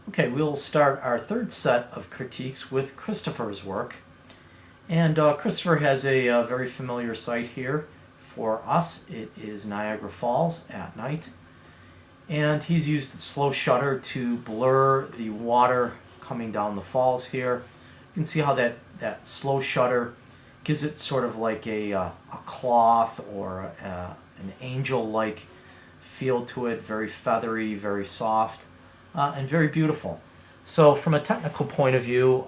Okay, we'll start our third set of critiques with Christopher's work. And Christopher has a very familiar site here for us. It is Niagara Falls at night. And he's used the slow shutter to blur the water coming down the falls here. You can see how that slow shutter gives it sort of like a cloth or an angel-like feel to it, very feathery, very soft. And very beautiful. So from a technical point of view,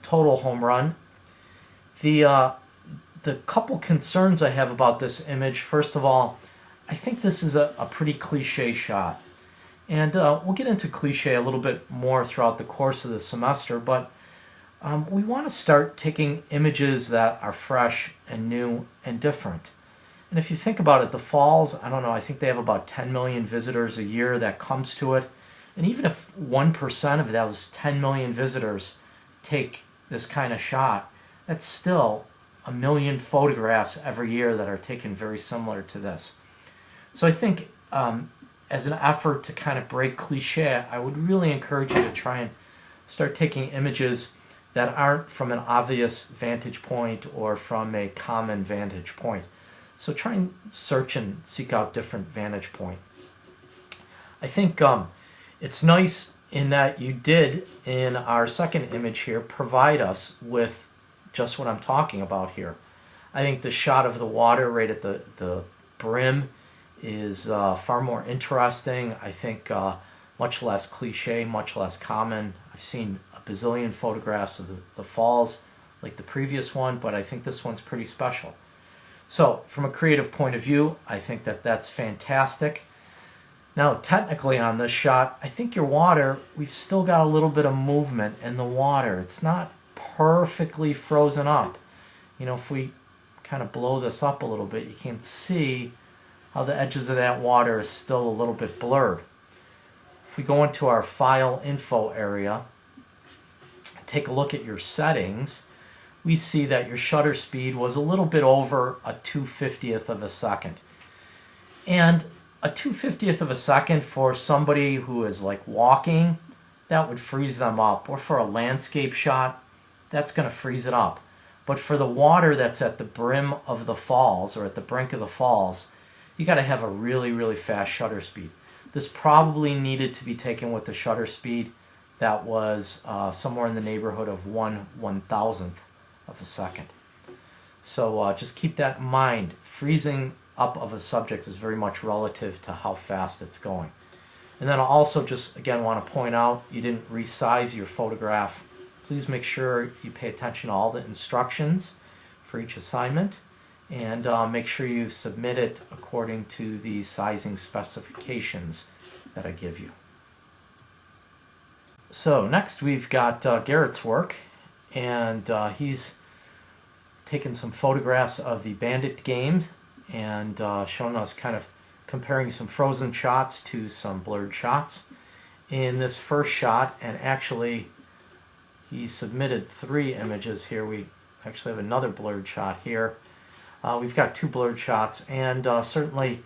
total home run. The couple concerns I have about this image, first of all, I think this is a pretty cliche shot. And we'll get into cliche a little bit more throughout the course of the semester, but we want to start taking images that are fresh and new and different. And if you think about it, the falls, I don't know, I think they have about 10 million visitors a year that comes to it. And even if 1% of those 10 million visitors take this kind of shot, that's still 1 million photographs every year that are taken very similar to this. So I think as an effort to kind of break cliche, I would really encourage you to try and start taking images that aren't from an obvious vantage point or from a common vantage point. So try and search and seek out different vantage point. I think it's nice in that you did, in our second image here, provide us with just what I'm talking about here. I think the shot of the water right at the brim is far more interesting. I think much less cliche, much less common. I've seen a bazillion photographs of the falls like the previous one, but I think this one's pretty special. So from a creative point of view, I think that that's fantastic. Now, technically on this shot, I think your water, we've still got a little bit of movement in the water. It's not perfectly frozen up. You know, if we kind of blow this up a little bit, you can see how the edges of that water is still a little bit blurred. If we go into our file info area, take a look at your settings, we see that your shutter speed was a little bit over a 2/50th of a second. And a 2/50th of a second for somebody who is like walking, that would freeze them up. Or for a landscape shot, that's going to freeze it up. But for the water that's at the brim of the falls or at the brink of the falls, you got to have a really, really fast shutter speed. This probably needed to be taken with the shutter speed that was somewhere in the neighborhood of 1/1000th of a second. So just keep that in mind. Freezing up of a subject is very much relative to how fast it's going. And then I also just again want to point out you didn't resize your photograph. Please make sure you pay attention to all the instructions for each assignment and make sure you submit it according to the sizing specifications that I give you. So next we've got Garrett's work, and he's taken some photographs of the Bandit games and shown us kind of comparing some frozen shots to some blurred shots. In this first shot, and actually he submitted 3 images here. We actually have another blurred shot here. We've got 2 blurred shots, and certainly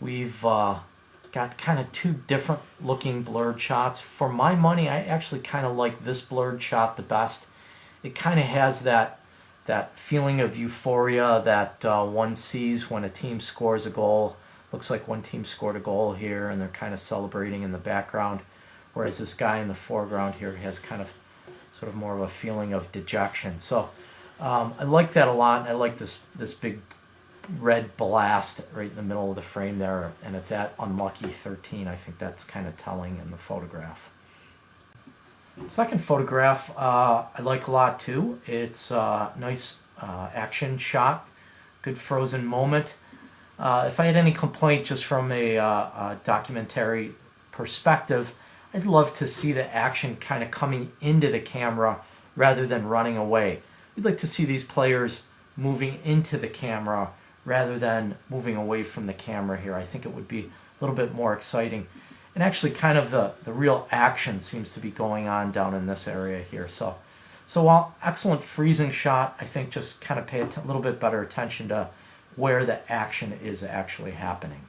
we've got kind of 2 different looking blurred shots. For my money, I actually kind of like this blurred shot the best. It kind of has that feeling of euphoria that one sees when a team scores a goal. Looks like one team scored a goal here and they're kind of celebrating in the background, whereas this guy in the foreground here has kind of sort of more of a feeling of dejection. So I like that a lot. I like this big red blast right in the middle of the frame there, and it's at unlucky 13. I think that's kind of telling in the photograph. Second photograph I like a lot too. It's a nice action shot, good frozen moment. If I had any complaint just from a documentary perspective, I'd love to see the action kind of coming into the camera rather than running away. We'd like to see these players moving into the camera rather than moving away from the camera here. I think it would be a little bit more exciting. And actually kind of the real action seems to be going on down in this area here. So while excellent freezing shot, I think just kind of pay a little bit better attention to where the action is actually happening.